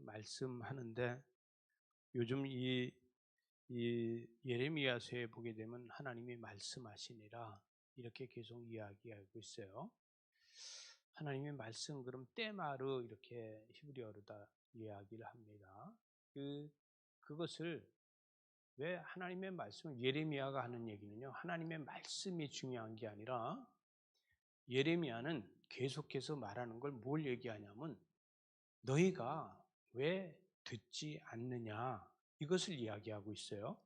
말씀하는데 요즘 이 예레미야서에 보게 되면 하나님이 말씀하시니라 이렇게 계속 이야기하고 있어요. 하나님의 말씀 그럼 때마르 이렇게 히브리어로다 이야기를 합니다. 그것을 왜 하나님의 말씀을 예레미야가 하는 얘기는요. 하나님의 말씀이 중요한 게 아니라 예레미야는 계속해서 말하는 걸 뭘 얘기하냐면 너희가 왜 듣지 않느냐 이것을 이야기하고 있어요.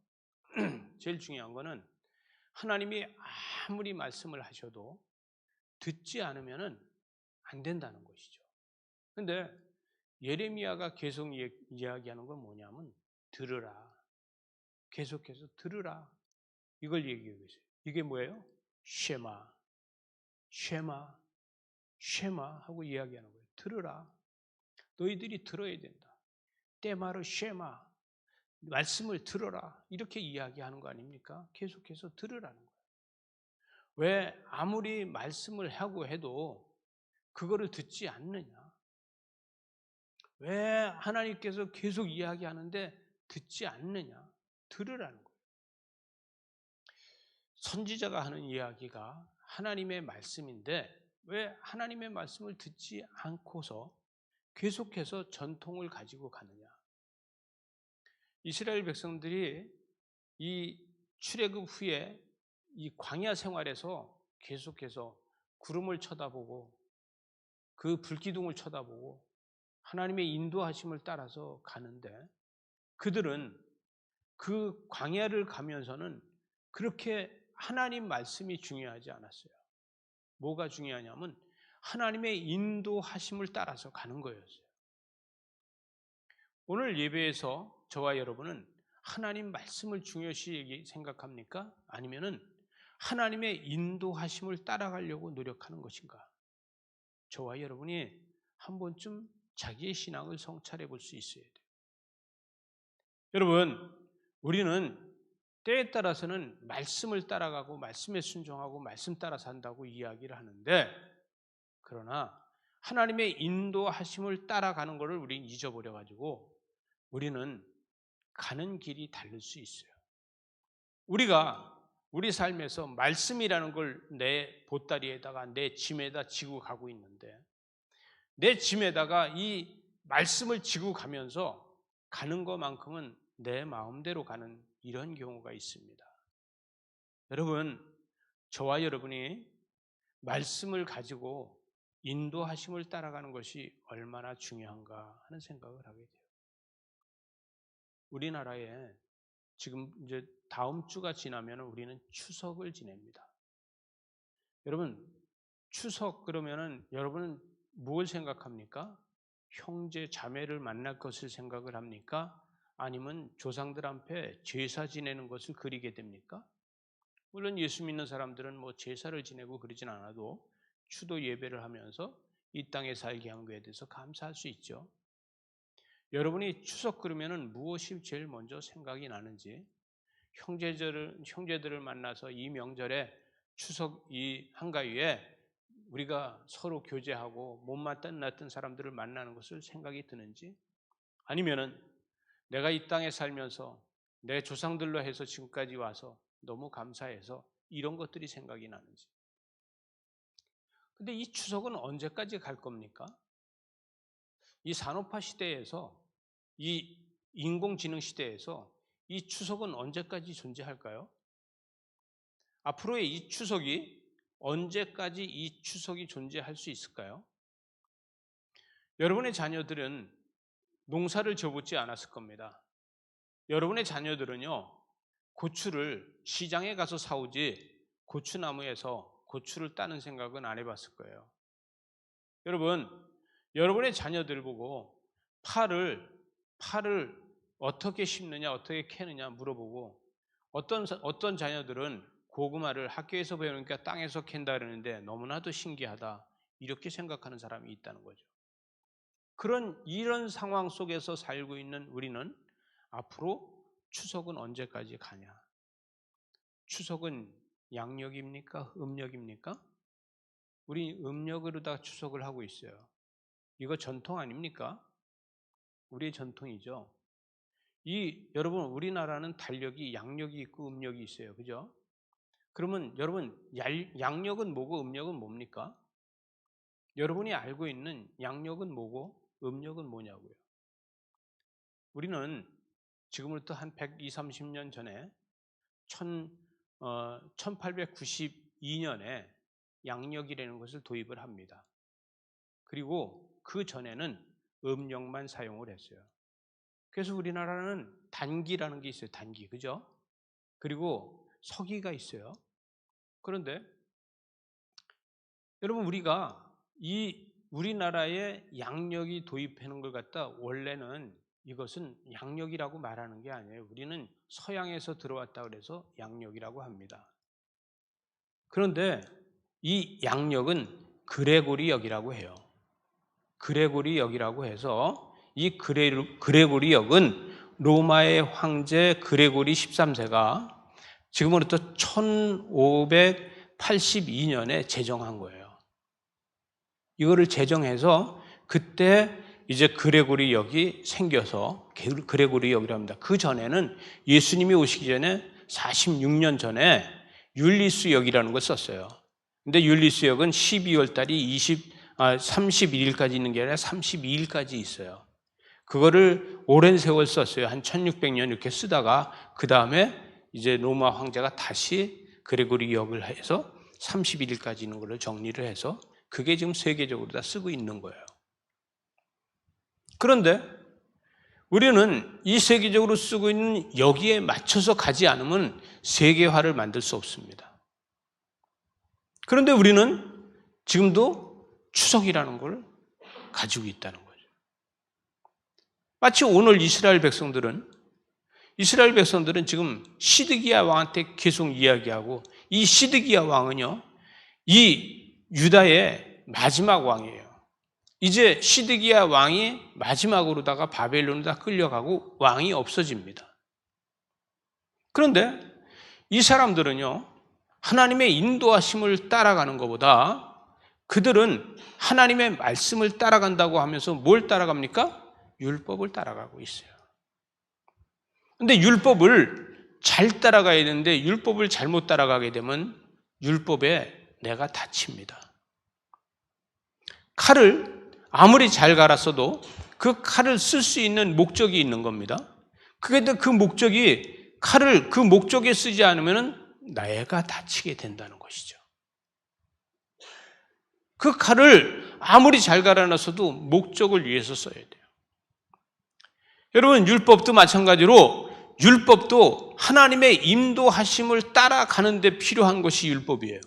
제일 중요한 거는 하나님이 아무리 말씀을 하셔도 듣지 않으면 안 된다는 것이죠. 근데 예레미야가 계속 이야기하는 건 뭐냐면 들으라. 계속해서 들으라. 이걸 얘기하고 있어요. 이게 뭐예요? 쉐마, 쉐마, 쉐마 하고 이야기하는 거예요. 들으라. 너희들이 들어야 된다. 때마르 쉐마. 말씀을 들어라. 이렇게 이야기하는 거 아닙니까? 계속해서 들으라는 거예요. 왜 아무리 말씀을 하고 해도 그거를 듣지 않느냐? 왜 하나님께서 계속 이야기하는데 듣지 않느냐? 들으라는 거예요. 선지자가 하는 이야기가 하나님의 말씀인데 왜 하나님의 말씀을 듣지 않고서 계속해서 전통을 가지고 가느냐? 이스라엘 백성들이 이 출애굽 후에 이 광야 생활에서 계속해서 구름을 쳐다보고 그 불기둥을 쳐다보고 하나님의 인도하심을 따라서 가는데 그들은 그 광야를 가면서는 그렇게 하나님 말씀이 중요하지 않았어요. 뭐가 중요하냐면 하나님의 인도하심을 따라서 가는 거였어요. 오늘 예배에서 저와 여러분은 하나님 말씀을 중요시 생각합니까? 아니면은 하나님의 인도하심을 따라가려고 노력하는 것인가? 저와 여러분이 한 번쯤 자기의 신앙을 성찰해 볼 수 있어야 돼요. 여러분, 우리는 때에 따라서는 말씀을 따라가고 말씀에 순종하고 말씀 따라 산다고 이야기를 하는데 그러나 하나님의 인도하심을 따라가는 것을 우리는 잊어버려 가지고 우리는 가는 길이 다를 수 있어요. 우리가 우리 삶에서 말씀이라는 걸 내 보따리에다가 내 짐에다 지고 가고 있는데 내 짐에다가 이 말씀을 지고 가면서 가는 것만큼은 내 마음대로 가는 이런 경우가 있습니다. 여러분, 저와 여러분이 말씀을 가지고 인도하심을 따라가는 것이 얼마나 중요한가 하는 생각을 하게 돼요. 우리나라에 지금 이제 다음 주가 지나면 우리는 추석을 지냅니다. 여러분, 추석 그러면은 여러분은 무엇을 생각합니까? 형제 자매를 만날 것을 생각을 합니까? 아니면 조상들 앞에 제사 지내는 것을 그리게 됩니까? 물론 예수 믿는 사람들은 뭐 제사를 지내고 그러진 않아도 추도 예배를 하면서 이 땅에 살게 한 것에 대해서 감사할 수 있죠. 여러분이 추석 그러면은 무엇이 제일 먼저 생각이 나는지 형제들을 만나서 이 명절에 추석 이 한가위에 우리가 서로 교제하고 못마땅 놨던 사람들을 만나는 것을 생각이 드는지 아니면은 내가 이 땅에 살면서 내 조상들로 해서 지금까지 와서 너무 감사해서 이런 것들이 생각이 나는지. 근데 이 추석은 언제까지 갈 겁니까? 이 산업화 시대에서 이 인공지능 시대에서 이 추석은 언제까지 존재할까요? 앞으로의 이 추석이 언제까지 이 추석이 존재할 수 있을까요? 여러분의 자녀들은 농사를 접지 않았을 겁니다. 여러분의 자녀들은요, 고추를 시장에 가서 사오지 고추나무에서 고추를 따는 생각은 안 해봤을 거예요. 여러분, 여러분의 자녀들 보고 파를 어떻게 심느냐, 어떻게 캐느냐 물어보고 어떤 자녀들은 고구마를 학교에서 배우니까 땅에서 캔다 그러는데 너무나도 신기하다 이렇게 생각하는 사람이 있다는 거죠. 이런 상황 속에서 살고 있는 우리는 앞으로 추석은 언제까지 가냐? 추석은 양력입니까? 음력입니까? 우리 음력으로 다 추석을 하고 있어요. 이거 전통 아닙니까? 우리의 전통이죠. 여러분, 우리나라는 달력이 양력이 있고 음력이 있어요. 그죠? 그러면 여러분, 양력은 뭐고 음력은 뭡니까? 여러분이 알고 있는 양력은 뭐고 음력은 뭐냐고요. 우리는 지금부터 한 120, 30년 전에 1892년에 양력이라는 것을 도입을 합니다. 그리고 그 전에는 음력만 사용을 했어요. 그래서 우리나라는 단기라는 게 있어요. 단기. 그죠? 그리고 서기가 있어요. 그런데 여러분, 우리가 이 우리나라에 양력이 도입하는 걸 갖다 원래는 이것은 양력이라고 말하는 게 아니에요. 우리는 서양에서 들어왔다 그래서 양력이라고 합니다. 그런데 이 양력은 그레고리역이라고 해요. 그레고리역이라고 해서 이 그레고리역은 로마의 황제 그레고리 13세가 지금으로부터 1582년에 제정한 거예요. 이거를 제정해서 그때 이제 그레고리역이 생겨서 그레고리역이라고 합니다. 그 전에는 예수님이 오시기 전에 46년 전에 율리스역이라는 걸 썼어요. 근데 율리스역은 12월 달이 31일까지 있는 게 아니라 32일까지 있어요. 그거를 오랜 세월 썼어요. 한 1600년 이렇게 쓰다가 그 다음에 이제 로마 황제가 다시 그레고리역을 해서 31일까지 있는 걸로 정리를 해서 그게 지금 세계적으로 다 쓰고 있는 거예요. 그런데 우리는 이 세계적으로 쓰고 있는 여기에 맞춰서 가지 않으면 세계화를 만들 수 없습니다. 그런데 우리는 지금도 추석이라는 걸 가지고 있다는 거죠. 마치 오늘 이스라엘 백성들은 지금 시드기야 왕한테 계속 이야기하고, 이 시드기야 왕은요, 이 유다의 마지막 왕이에요. 이제 시드기야 왕이 마지막으로다가 바벨론으로 다 끌려가고 왕이 없어집니다. 그런데 이 사람들은요, 하나님의 인도하심을 따라가는 것보다 그들은 하나님의 말씀을 따라간다고 하면서 뭘 따라갑니까? 율법을 따라가고 있어요. 그런데 율법을 잘 따라가야 되는데 율법을 잘못 따라가게 되면 율법에 내가 다칩니다. 칼을 아무리 잘 갈았어도 그 칼을 쓸 수 있는 목적이 있는 겁니다. 그런데 그 목적이, 칼을 그 목적에 쓰지 않으면 내가 다치게 된다는 것이죠. 그 칼을 아무리 잘 갈아놨어도 목적을 위해서 써야 돼요. 여러분, 율법도 마찬가지로 율법도 하나님의 인도하심을 따라가는 데 필요한 것이 율법이에요.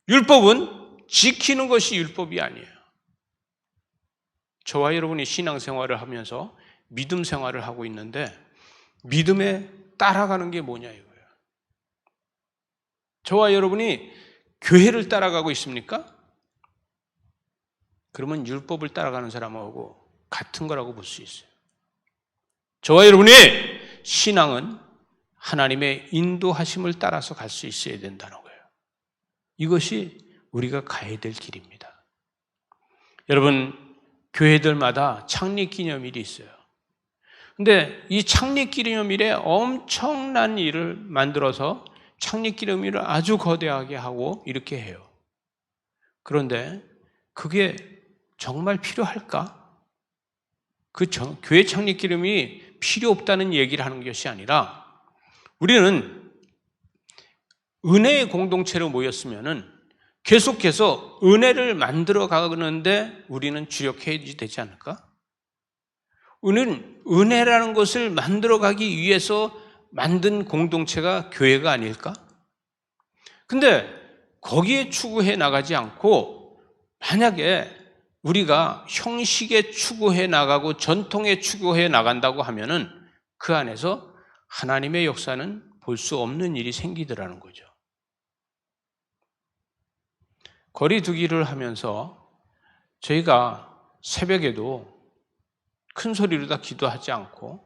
율법은 지키는 것이 율법이 아니에요. 저와 여러분이 신앙생활을 하면서 믿음 생활을 하고 있는데 믿음에 따라가는 게 뭐냐 이거예요. 저와 여러분이 교회를 따라가고 있습니까? 그러면 율법을 따라가는 사람하고 같은 거라고 볼 수 있어요. 저와 여러분의 신앙은 하나님의 인도하심을 따라서 갈 수 있어야 된다는 거예요. 이것이 우리가 가야 될 길입니다. 여러분, 교회들마다 창립기념일이 있어요. 근데 이 창립기념일에 엄청난 일을 만들어서 창립기념일을 아주 거대하게 하고 이렇게 해요. 그런데 그게 정말 필요할까? 교회 창립기념일이 필요 없다는 얘기를 하는 것이 아니라 우리는 은혜의 공동체로 모였으면은 계속해서 은혜를 만들어 가는데 우리는 주력해야 되지 않을까? 우리는 은혜라는 것을 만들어 가기 위해서 만든 공동체가 교회가 아닐까? 근데 거기에 추구해 나가지 않고 만약에 우리가 형식에 추구해 나가고 전통에 추구해 나간다고 하면은 그 안에서 하나님의 역사는 볼 수 없는 일이 생기더라는 거죠. 거리두기를 하면서 저희가 새벽에도 큰 소리로 다 기도하지 않고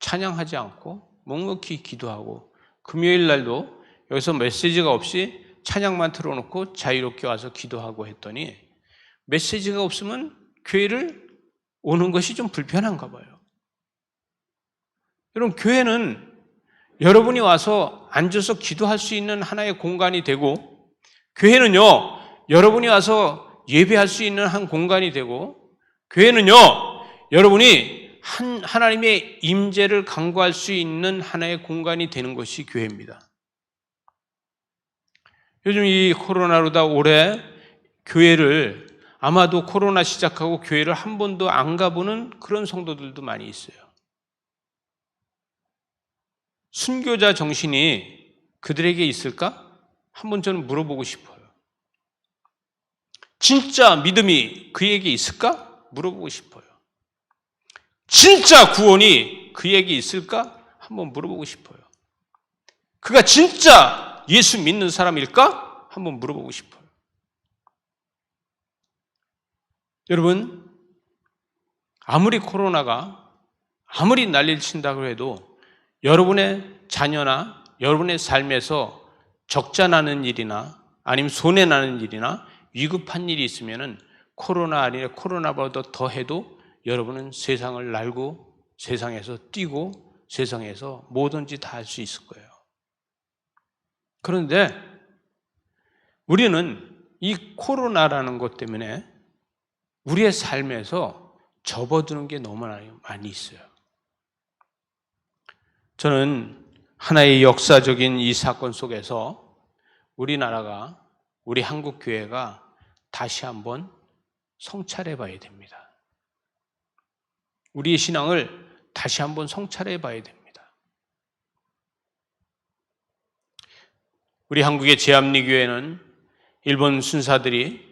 찬양하지 않고 묵묵히 기도하고 금요일 날도 여기서 메시지가 없이 찬양만 틀어놓고 자유롭게 와서 기도하고 했더니 메시지가 없으면 교회를 오는 것이 좀 불편한가 봐요. 여러분, 교회는 여러분이 와서 앉아서 기도할 수 있는 하나의 공간이 되고, 교회는요, 여러분이 와서 예배할 수 있는 한 공간이 되고, 교회는요, 여러분이 하나님의 임재를 간구할 수 있는 하나의 공간이 되는 것이 교회입니다. 요즘 이 코로나로다 올해 교회를 아마도 코로나 시작하고 교회를 한 번도 안 가보는 그런 성도들도 많이 있어요. 순교자 정신이 그들에게 있을까? 한번 저는 물어보고 싶어요. 진짜 믿음이 그에게 있을까? 물어보고 싶어요. 진짜 구원이 그에게 있을까? 한번 물어보고 싶어요. 그가 진짜 예수 믿는 사람일까? 한번 물어보고 싶어요. 여러분, 아무리 코로나가 아무리 난리를 친다고 해도 여러분의 자녀나 여러분의 삶에서 적자나는 일이나 아니면 손해나는 일이나 위급한 일이 있으면은 코로나 아니라 코로나보다 더 해도 여러분은 세상을 날고 세상에서 뛰고 세상에서 뭐든지 다 할 수 있을 거예요. 그런데 우리는 이 코로나라는 것 때문에 우리의 삶에서 접어드는 게 너무 많이 있어요. 저는 하나의 역사적인 이 사건 속에서 우리나라가, 우리 한국교회가 다시 한번 성찰해 봐야 됩니다. 우리의 신앙을 다시 한번 성찰해 봐야 됩니다. 우리 한국의 제암리교회는 일본 순사들이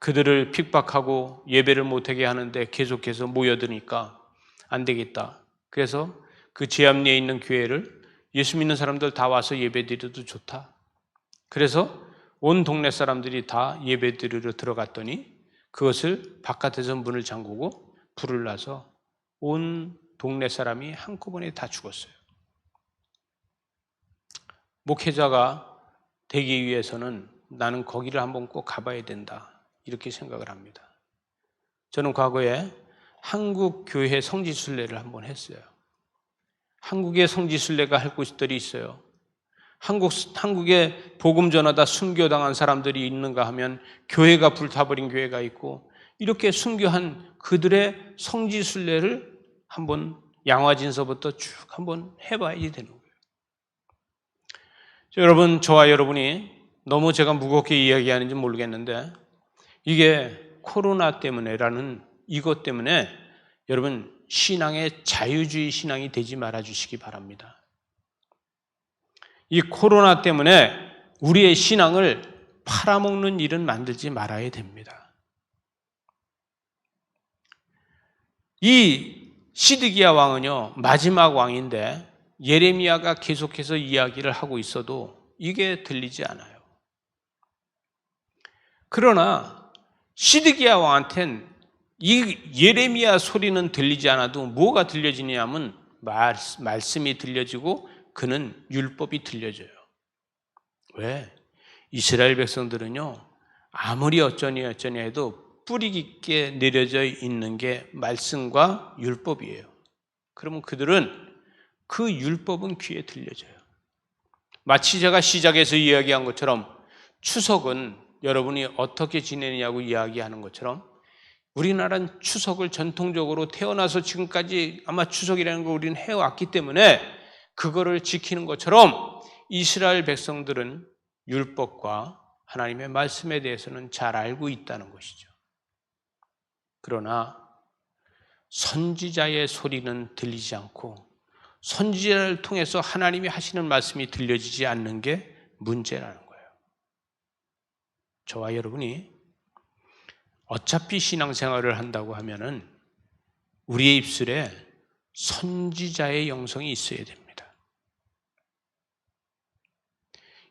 그들을 핍박하고 예배를 못하게 하는데 계속해서 모여드니까 안 되겠다. 그래서 그 제암리에 있는 교회를 예수 믿는 사람들 다 와서 예배드려도 좋다. 그래서 온 동네 사람들이 다 예배드리러 들어갔더니 그것을 바깥에서 문을 잠그고 불을 놔서 온 동네 사람이 한꺼번에 다 죽었어요. 목회자가 되기 위해서는 나는 거기를 한번 꼭 가봐야 된다. 이렇게 생각을 합니다. 저는 과거에 한국 교회 성지순례를 한번 했어요. 한국의 성지순례가 할 곳들이 있어요. 한국에 복음 전하다 순교당한 사람들이 있는가 하면 교회가 불타버린 교회가 있고 이렇게 순교한 그들의 성지순례를 한번 양화진서부터 쭉 한번 해봐야 되는 거예요. 여러분, 저와 여러분이 너무 제가 무겁게 이야기하는지 모르겠는데 이게 코로나 때문에라는 이것 때문에 여러분 신앙의 자유주의 신앙이 되지 말아 주시기 바랍니다. 이 코로나 때문에 우리의 신앙을 팔아먹는 일은 만들지 말아야 됩니다. 이 시드기야 왕은요, 마지막 왕인데 예레미야가 계속해서 이야기를 하고 있어도 이게 들리지 않아요. 그러나 시드기야 왕한테는 이 예레미야 소리는 들리지 않아도 뭐가 들려지냐면 말씀이 들려지고 그는 율법이 들려져요. 왜? 이스라엘 백성들은요, 아무리 어쩌니 해도 뿌리 깊게 내려져 있는 게 말씀과 율법이에요. 그러면 그들은 그 율법은 귀에 들려져요. 마치 제가 시작에서 이야기한 것처럼 추석은 여러분이 어떻게 지내느냐고 이야기하는 것처럼 우리나라는 추석을 전통적으로 태어나서 지금까지 아마 추석이라는 걸 우리는 해왔기 때문에 그거를 지키는 것처럼 이스라엘 백성들은 율법과 하나님의 말씀에 대해서는 잘 알고 있다는 것이죠. 그러나 선지자의 소리는 들리지 않고 선지자를 통해서 하나님이 하시는 말씀이 들려지지 않는 게 문제라는 거예요. 저와 여러분이 어차피 신앙생활을 한다고 하면은 우리의 입술에 선지자의 영성이 있어야 됩니다.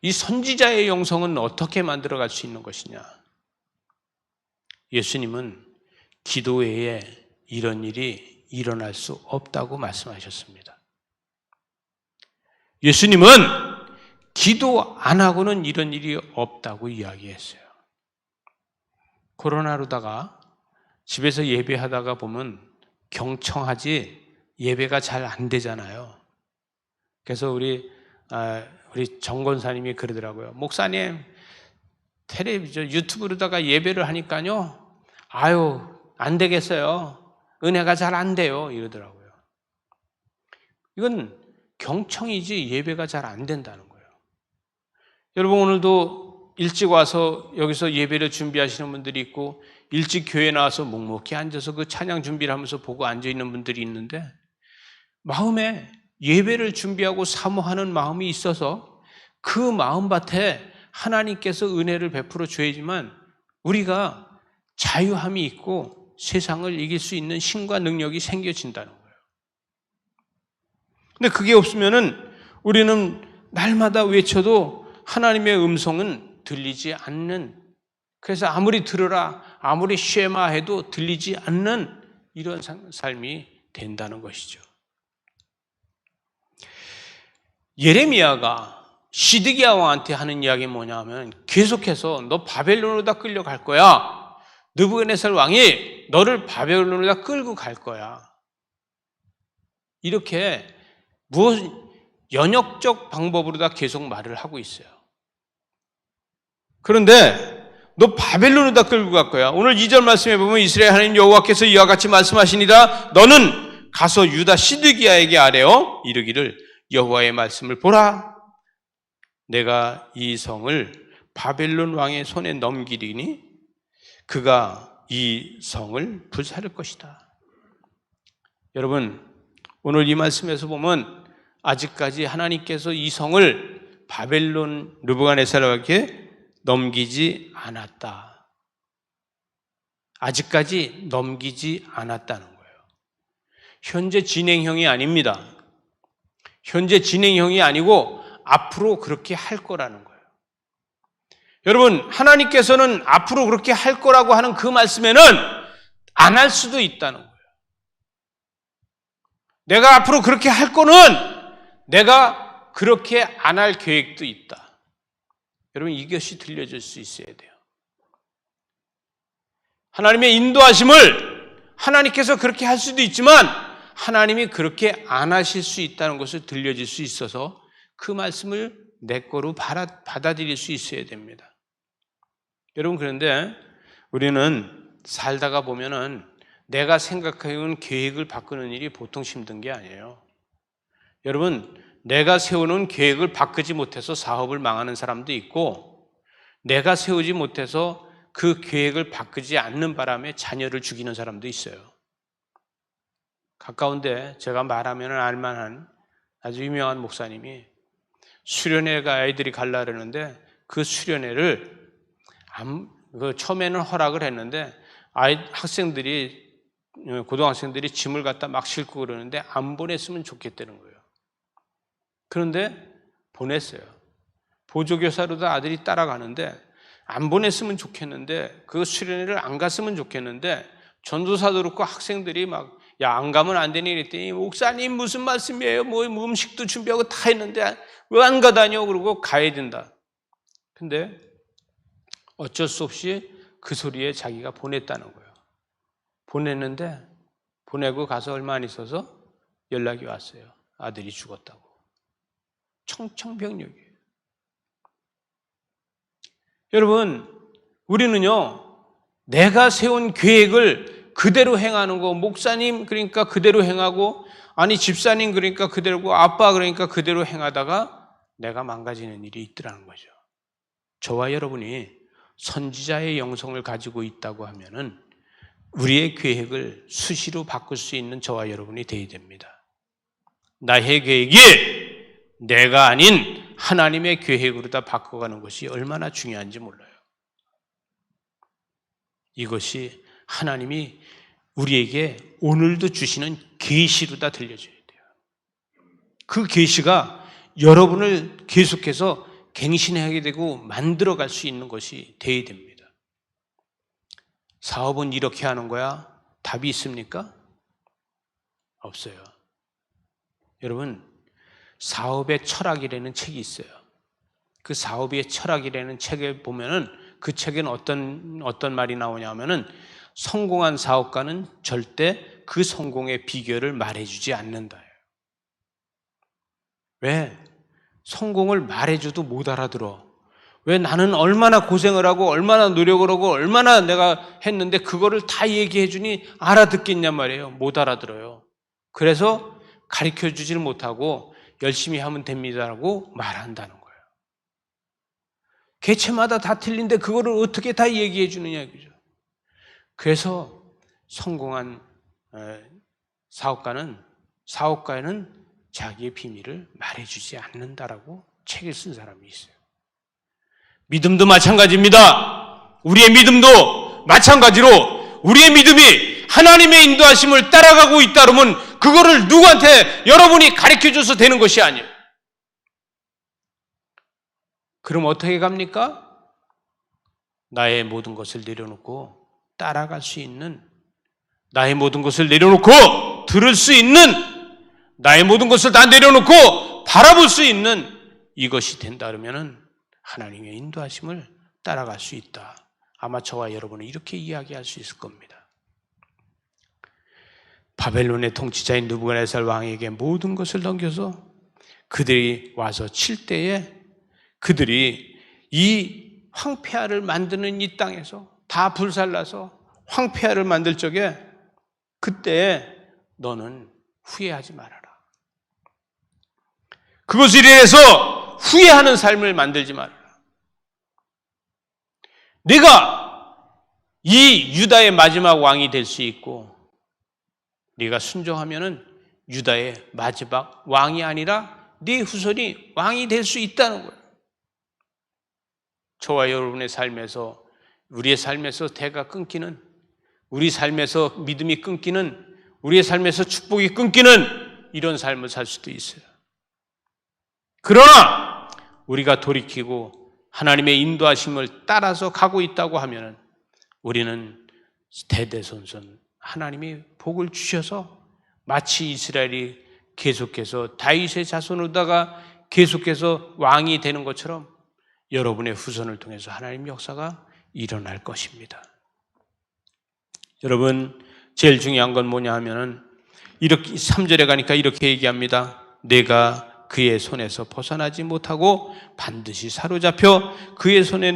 이 선지자의 영성은 어떻게 만들어갈 수 있는 것이냐? 예수님은 기도 외에 이런 일이 일어날 수 없다고 말씀하셨습니다. 예수님은 기도 안 하고는 이런 일이 없다고 이야기했어요. 코로나로다가 집에서 예배하다가 보면 경청하지 예배가 잘 안 되잖아요. 그래서 우리 정권사님이 그러더라고요. 목사님, 텔레비전 유튜브로다가 예배를 하니까요, 아유 안 되겠어요. 은혜가 잘 안 돼요. 이러더라고요. 이건 경청이지 예배가 잘 안 된다는 거예요. 여러분, 오늘도 일찍 와서 여기서 예배를 준비하시는 분들이 있고, 일찍 교회 나와서 묵묵히 앉아서 그 찬양 준비를 하면서 보고 앉아있는 분들이 있는데, 마음에 예배를 준비하고 사모하는 마음이 있어서 그 마음밭에 하나님께서 은혜를 베풀어 줘야지만 우리가 자유함이 있고 세상을 이길 수 있는 힘과 능력이 생겨진다는 거예요. 근데 그게 없으면은 우리는 날마다 외쳐도 하나님의 음성은 들리지 않는, 그래서 아무리 들으라, 아무리 쉐마 해도 들리지 않는 이런 삶이 된다는 것이죠. 예레미야가 시드기야 왕한테 하는 이야기는 뭐냐면, 계속해서 너 바벨론으로 다 끌려갈 거야. 느부갓네살 왕이 너를 바벨론으로 다 끌고 갈 거야. 이렇게 연역적 방법으로 다 계속 말을 하고 있어요. 그런데 너 바벨론으로 다 끌고 갈 거야. 오늘 2절 말씀에 보면 이스라엘 하나님 여호와께서 이와 같이 말씀하시니라. 너는 가서 유다 시드기야에게 아뢰어 이르기를 여호와의 말씀을 보라. 내가 이 성을 바벨론 왕의 손에 넘기리니 그가 이 성을 불사를 것이다. 여러분, 오늘 이 말씀에서 보면 아직까지 하나님께서 이 성을 바벨론 느부갓네살에게 넘기지 않았다. 아직까지 넘기지 않았다는 거예요. 현재 진행형이 아닙니다. 현재 진행형이 아니고 앞으로 그렇게 할 거라는 거예요. 여러분, 하나님께서는 앞으로 그렇게 할 거라고 하는 그 말씀에는 안 할 수도 있다는 거예요. 내가 앞으로 그렇게 할 거는 내가 그렇게 안 할 계획도 있다. 여러분, 이것이 들려질 수 있어야 돼요. 하나님의 인도하심을 하나님께서 그렇게 할 수도 있지만 하나님이 그렇게 안 하실 수 있다는 것을 들려질 수 있어서 그 말씀을 내 거로 받아들일 수 있어야 됩니다. 여러분, 그런데 우리는 살다가 보면은 내가 생각해온 계획을 바꾸는 일이 보통 힘든 게 아니에요. 여러분, 내가 세우는 계획을 바꾸지 못해서 사업을 망하는 사람도 있고, 내가 세우지 못해서 그 계획을 바꾸지 않는 바람에 자녀를 죽이는 사람도 있어요. 가까운데 제가 말하면 알만한 아주 유명한 목사님이 수련회가 아이들이 가려고 그러는데 그 수련회를 처음에는 허락을 했는데 고등학생들이 짐을 갖다 막 싣고 그러는데 안 보냈으면 좋겠다는 거예요. 그런데 보냈어요. 보조교사로도 아들이 따라가는데 안 보냈으면 좋겠는데, 그 수련회를 안 갔으면 좋겠는데, 전도사도 그렇고 학생들이 막 야, 안 가면 안 되니 그랬더니 목사님 무슨 말씀이에요? 뭐 음식도 준비하고 다 했는데 왜 안 가다녀? 그러고 가야 된다. 근데 어쩔 수 없이 그 소리에 자기가 보냈다는 거예요. 보냈는데 보내고 가서 얼마 안 있어서 연락이 왔어요. 아들이 죽었다고. 청천벽력이에요. 여러분, 우리는요, 내가 세운 계획을 그대로 행하는 거, 목사님 그러니까 그대로 행하고, 아니 집사님 그러니까 그대로고, 아빠 그러니까 그대로 행하다가 내가 망가지는 일이 있더라는 거죠. 저와 여러분이 선지자의 영성을 가지고 있다고 하면은 우리의 계획을 수시로 바꿀 수 있는 저와 여러분이 되어야 됩니다. 나의 계획이 내가 아닌 하나님의 계획으로 다 바꿔가는 것이 얼마나 중요한지 몰라요. 이것이 하나님이 우리에게 오늘도 주시는 계시로 다 들려줘야 돼요. 그 계시가 여러분을 계속해서 갱신하게 되고 만들어갈 수 있는 것이 되어야 됩니다. 사업은 이렇게 하는 거야? 답이 있습니까? 없어요. 여러분, 사업의 철학이라는 책이 있어요. 그 사업의 철학이라는 책에 보면은 그 책에는 어떤 말이 나오냐면은 성공한 사업가는 절대 그 성공의 비결을 말해주지 않는다. 왜? 성공을 말해줘도 못 알아들어. 왜? 나는 얼마나 고생을 하고 얼마나 노력을 하고 얼마나 내가 했는데 그거를 다 얘기해 주니 알아듣겠냔 말이에요. 못 알아들어요. 그래서 가르쳐주지를 못하고 열심히 하면 됩니다라고 말한다는 거예요. 개체마다 다 틀린데 그거를 어떻게 다 얘기해 주느냐 이거죠. 그래서 성공한 사업가는 자기의 비밀을 말해주지 않는다라고 책을 쓴 사람이 있어요. 믿음도 마찬가지입니다. 우리의 믿음도 마찬가지로 우리의 믿음이 하나님의 인도하심을 따라가고 있다 그러면 그거를 누구한테 여러분이 가르쳐줘서 되는 것이 아니에요. 그럼 어떻게 갑니까? 나의 모든 것을 내려놓고 따라갈 수 있는, 나의 모든 것을 내려놓고 들을 수 있는, 나의 모든 것을 다 내려놓고 바라볼 수 있는 이것이 된다 그러면은 하나님의 인도하심을 따라갈 수 있다. 아마 저와 여러분은 이렇게 이야기할 수 있을 겁니다. 바벨론의 통치자인 느부갓네살 왕에게 모든 것을 넘겨서 그들이 와서 칠 때에 그들이 이 황폐화를 만드는 이 땅에서 다 불살라서 황폐화를 만들 적에 그때 너는 후회하지 말아라. 그것을 인해서 후회하는 삶을 만들지 말아라. 네가 이 유다의 마지막 왕이 될 수 있고 네가 순종하면은 유다의 마지막 왕이 아니라 네 후손이 왕이 될 수 있다는 거예요. 저와 여러분의 삶에서, 우리의 삶에서 대가 끊기는, 우리 삶에서 믿음이 끊기는, 우리의 삶에서 축복이 끊기는 이런 삶을 살 수도 있어요. 그러나 우리가 돌이키고 하나님의 인도하심을 따라서 가고 있다고 하면 우리는 대대손손 하나님이 복을 주셔서 마치 이스라엘이 계속해서 다윗의 자손으로다가 계속해서 왕이 되는 것처럼 여러분의 후손을 통해서 하나님 역사가 일어날 것입니다. 여러분, 제일 중요한 건 뭐냐 하면은 이렇게 3절에 가니까 이렇게 얘기합니다. 내가 그의 손에서 벗어나지 못하고 반드시 사로잡혀 그의 손에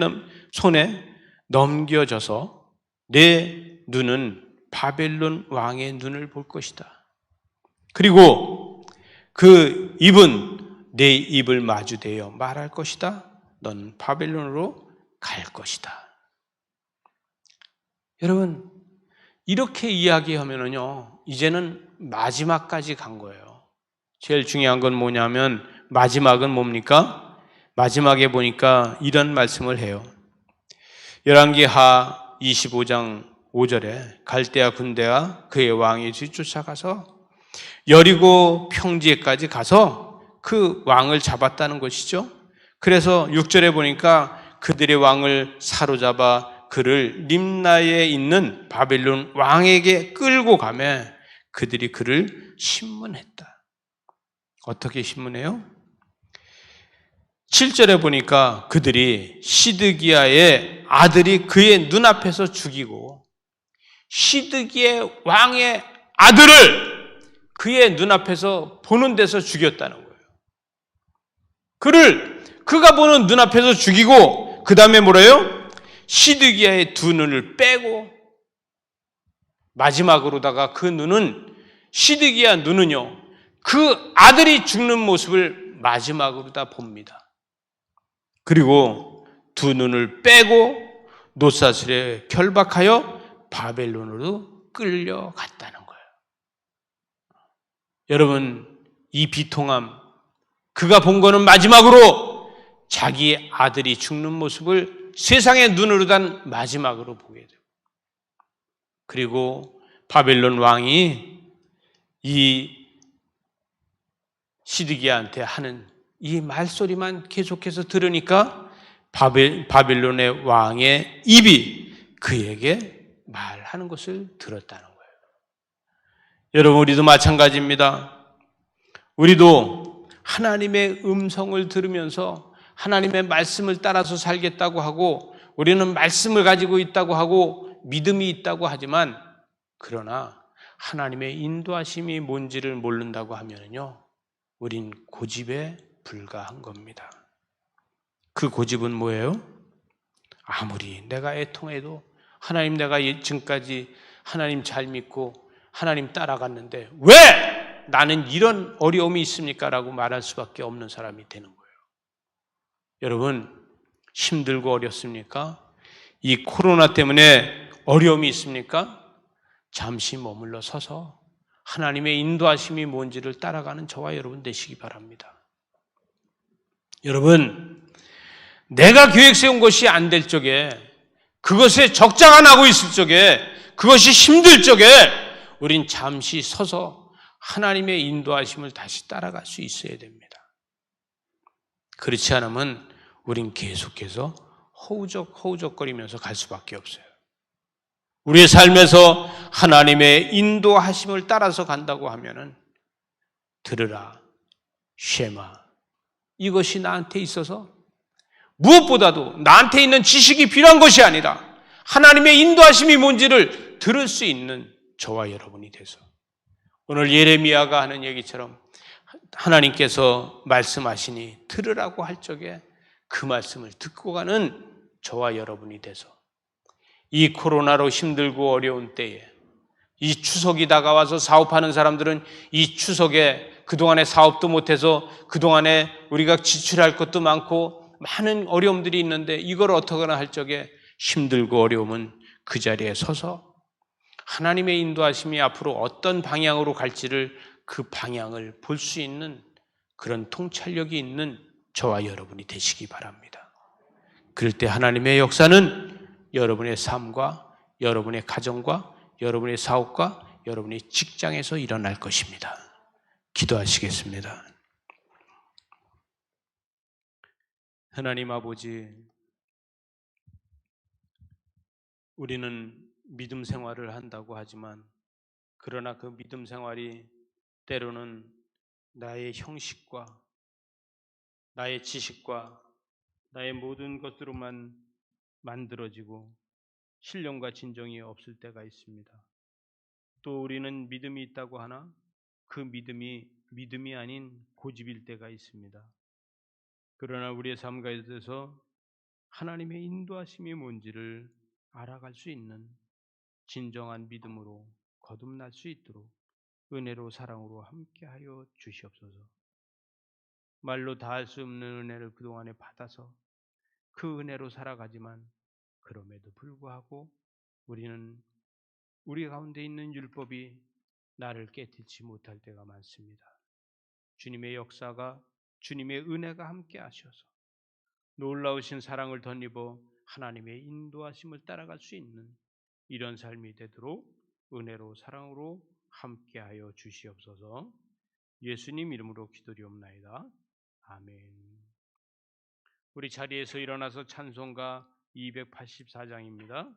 넘겨져서 내 눈은 바벨론 왕의 눈을 볼 것이다. 그리고 그 입은 내 입을 마주대어 말할 것이다. 넌 바벨론으로 갈 것이다. 여러분, 이렇게 이야기하면은요, 이제는 마지막까지 간 거예요. 제일 중요한 건 뭐냐면 마지막은 뭡니까? 마지막에 보니까 이런 말씀을 해요. 열왕기하 25장 5절에 갈대아 군대와 그의 왕이 뒤쫓아가서 여리고 평지에까지 가서 그 왕을 잡았다는 것이죠. 그래서 6절에 보니까 그들의 왕을 사로잡아 그를 림나에 있는 바벨론 왕에게 끌고 가매 그들이 그를 신문했다. 어떻게 신문해요? 7절에 보니까 그들이 시드기야의 아들이 그의 눈앞에서 죽이고 시드기야 왕의 아들을 그의 눈앞에서 보는 데서 죽였다는 거예요. 그가 보는 눈앞에서 죽이고 그 다음에 뭐래요? 시드기야의 두 눈을 빼고 마지막으로다가 그 눈은 시드기야 눈은요 그 아들이 죽는 모습을 마지막으로 다 봅니다. 그리고 두 눈을 빼고 놋사슬에 결박하여 바벨론으로 끌려갔다는 거예요. 여러분, 이 비통함, 그가 본 거는 마지막으로 자기 아들이 죽는 모습을 세상의 눈으로 단 마지막으로 보게 돼요. 그리고 바벨론 왕이 이 시드기야한테 하는 이 말소리만 계속해서 들으니까 바벨론의 왕의 입이 그에게 말하는 것을 들었다는 거예요. 여러분, 우리도 마찬가지입니다. 우리도 하나님의 음성을 들으면서 하나님의 말씀을 따라서 살겠다고 하고 우리는 말씀을 가지고 있다고 하고 믿음이 있다고 하지만 그러나 하나님의 인도하심이 뭔지를 모른다고 하면요, 우린 고집에 불과한 겁니다. 그 고집은 뭐예요? 아무리 내가 애통해도 하나님, 내가 지금까지 하나님 잘 믿고 하나님 따라갔는데 왜 나는 이런 어려움이 있습니까? 라고 말할 수밖에 없는 사람이 되는 거예요. 여러분, 힘들고 어렵습니까? 이 코로나 때문에 어려움이 있습니까? 잠시 머물러 서서 하나님의 인도하심이 뭔지를 따라가는 저와 여러분 되시기 바랍니다. 여러분, 내가 계획 세운 것이 안 될 적에, 그것에 적자가 나고 있을 적에, 그것이 힘들 적에 우린 잠시 서서 하나님의 인도하심을 다시 따라갈 수 있어야 됩니다. 그렇지 않으면 우린 계속해서 허우적거리면서 갈 수밖에 없어요. 우리의 삶에서 하나님의 인도하심을 따라서 간다고 하면은 들으라, 쉐마, 이것이 나한테 있어서 무엇보다도 나한테 있는 지식이 필요한 것이 아니라 하나님의 인도하심이 뭔지를 들을 수 있는 저와 여러분이 돼서, 오늘 예레미야가 하는 얘기처럼 하나님께서 말씀하시니 들으라고 할 적에 그 말씀을 듣고 가는 저와 여러분이 돼서, 이 코로나로 힘들고 어려운 때에, 이 추석이 다가와서 사업하는 사람들은 이 추석에 그동안에 사업도 못해서 그동안에 우리가 지출할 것도 많고 많은 어려움들이 있는데 이걸 어떻게나 할 적에 힘들고 어려움은 그 자리에 서서 하나님의 인도하심이 앞으로 어떤 방향으로 갈지를, 그 방향을 볼 수 있는 그런 통찰력이 있는 저와 여러분이 되시기 바랍니다. 그럴 때 하나님의 역사는 여러분의 삶과 여러분의 가정과 여러분의 사업과 여러분의 직장에서 일어날 것입니다. 기도하시겠습니다. 하나님 아버지, 우리는 믿음 생활을 한다고 하지만, 그러나 그 믿음 생활이 때로는 나의 형식과 나의 지식과 나의 모든 것으로만 만들어지고 신령과 진정이 없을 때가 있습니다. 또 우리는 믿음이 있다고 하나 그 믿음이 아닌 고집일 때가 있습니다. 그러나 우리의 삶 가운데서 하나님의 인도하심이 뭔지를 알아갈 수 있는 진정한 믿음으로 거듭날 수 있도록 은혜로 사랑으로 함께하여 주시옵소서. 말로 다 할 수 없는 은혜를 그동안에 받아서 그 은혜로 살아가지만, 그럼에도 불구하고 우리는 우리 가운데 있는 율법이 나를 깨트리지 못할 때가 많습니다. 주님의 역사가, 주님의 은혜가 함께 하셔서 놀라우신 사랑을 덧입어 하나님의 인도하심을 따라갈 수 있는 이런 삶이 되도록 은혜로 사랑으로 함께하여 주시옵소서. 예수님 이름으로 기도드리옵나이다. 아멘. 우리 자리에서 일어나서 찬송가 284장입니다.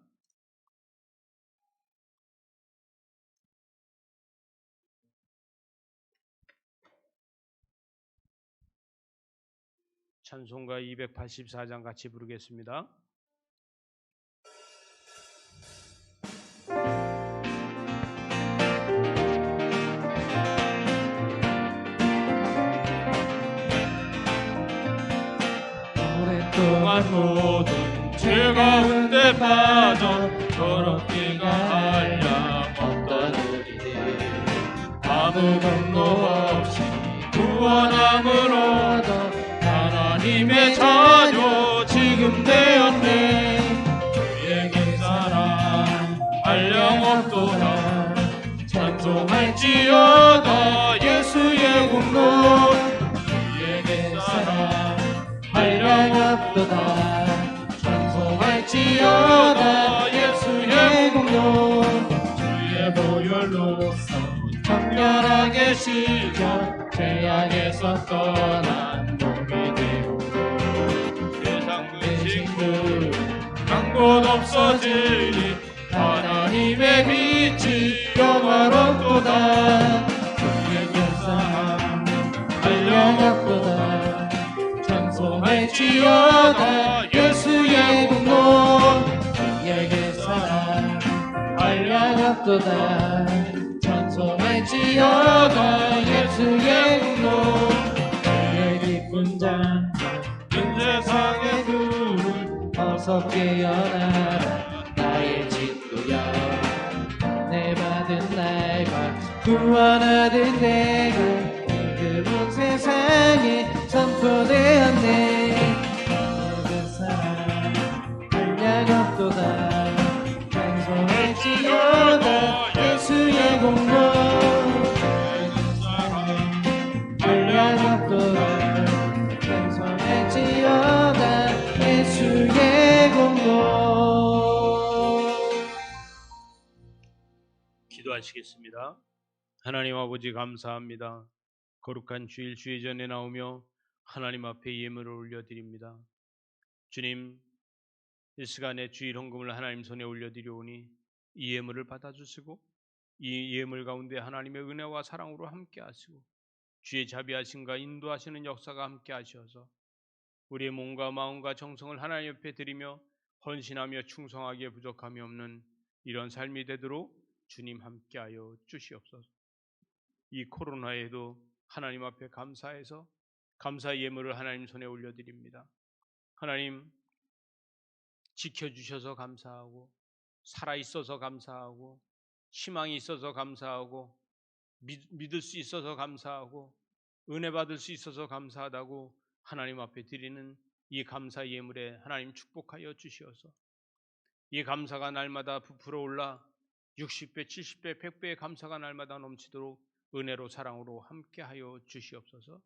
찬송가 284장 같이 부르겠습니다. 오랫동안 모든 죄 가운데 빠져 더럽기가 한량 없던 우리들, 아무 근거 없이 구원함을 얻어 하나님의 자녀 지금 되었네. 주의 긴 사랑 한량없도다. 찬송할지어다 예수의 공로. 주의 긴 사랑 한량없도다. 찬송할지어다 예수의 공로. 주의 보혈로서 정결하게 씻겨 죄악에서 떠난 몸이 되고, 세상 근심들 한 곳 없어지니 하나님의 빛이 영화롭도다. 주의 사랑 한량없도다. 찬송할지어다 예수의 공로. 주의 사랑 한량없도다. 전할지어다 예수의 공로 주의 기쁜 잔치 은 세상의 둘 어서 깨어나라 나의 친구여 내 받은 날과 구원하는 내가 그 세상에 선포되었네 모든 사람 한량 없도다 찬송할지어다 예수의 공로 한량 없도다 찬송할지어다 예수의 공로. 기도하시겠습니다. 하나님 아버지 감사합니다. 거룩한 주일 주의 전에 나오며 하나님 앞에 예물을 올려드립니다. 주님, 이 시간에 주일 헌금을 하나님 손에 올려드리오니 이 예물을 받아주시고 이 예물 가운데 하나님의 은혜와 사랑으로 함께 하시고 주의 자비하심과 인도하시는 역사가 함께 하셔서 우리의 몸과 마음과 정성을 하나님 옆에 드리며 헌신하며 충성하기에 부족함이 없는 이런 삶이 되도록 주님 함께하여 주시옵소서. 이 코로나에도 하나님 앞에 감사해서 감사 예물을 하나님 손에 올려드립니다. 하나님 지켜주셔서 감사하고 살아있어서 감사하고 희망이 있어서 감사하고 믿을 수 있어서 감사하고 은혜 받을 수 있어서 감사하다고 하나님 앞에 드리는 이 감사 예물에 하나님 축복하여 주시어서 이 감사가 날마다 부풀어 올라 60배, 70배, 100배의 감사가 날마다 넘치도록 은혜로 사랑으로 함께하여 주시옵소서.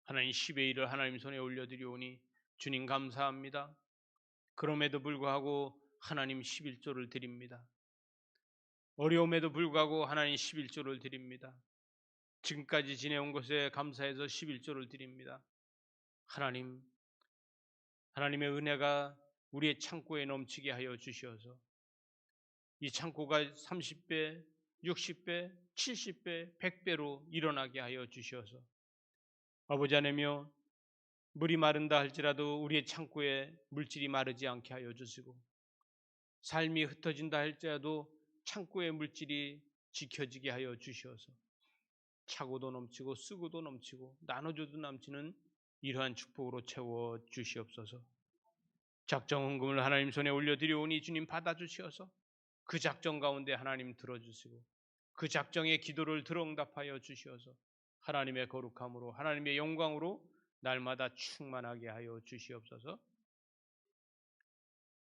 하나님 10의 1을 하나님 손에 올려드리오니 주님 감사합니다. 그럼에도 불구하고 하나님 11조를 드립니다. 어려움에도 불구하고 하나님 11조를 드립니다. 지금까지 지내온 것에 감사해서 11조를 드립니다. 하나님의 은혜가 우리의 창고에 넘치게 하여 주시어서 이 창고가 30배, 60배, 70배, 100배로 일어나게 하여 주시어서 아버지 하나님이여 물이 마른다 할지라도 우리의 창고에 물질이 마르지 않게 하여 주시고 삶이 흩어진다 할지라도 창고의 물질이 지켜지게 하여 주시어서 차고도 넘치고 쓰고도 넘치고 나눠줘도 넘치는 이러한 축복으로 채워 주시옵소서. 작정 헌금을 하나님 손에 올려드리오니 주님 받아주시어서 그 작정 가운데 하나님 들어주시고 그 작정의 기도를 들어응답하여 주시어서 하나님의 거룩함으로 하나님의 영광으로 날마다 충만하게 하여 주시옵소서.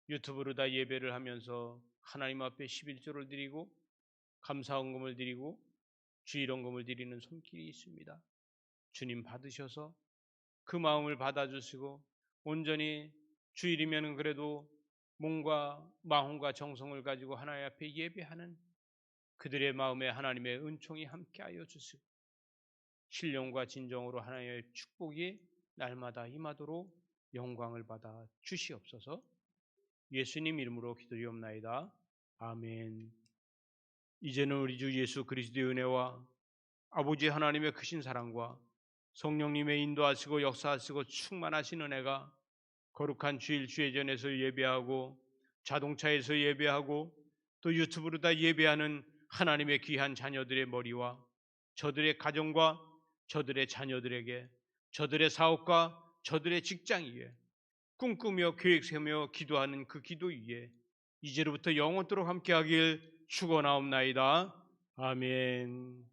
유튜브로 다 예배를 하면서 하나님 앞에 11조를 드리고 감사 헌금을 드리고 주일 헌금을 드리는 손길이 있습니다. 주님 받으셔서 그 마음을 받아주시고 온전히 주일이면은 그래도 몸과 마음과 정성을 가지고 하나님 앞에 예배하는 그들의 마음에 하나님의 은총이 함께하여 주시고 신령과 진정으로 하나님의 축복이 날마다 임하도록 영광을 받아 주시옵소서. 예수님 이름으로 기도리옵나이다. 아멘. 이제는 우리 주 예수 그리스도의 은혜와 아버지 하나님의 크신 사랑과 성령님의 인도하시고 역사하시고 충만하신 은혜가 거룩한 주일 주회전에서 예배하고 자동차에서 예배하고 또 유튜브로 다 예배하는 하나님의 귀한 자녀들의 머리와 저들의 가정과 저들의 자녀들에게 저들의 사업과 저들의 직장 위에 꿈꾸며 계획 세우며 기도하는 그 기도 위에 이제로부터 영원토록 함께하길 축원하옵나이다. 아멘.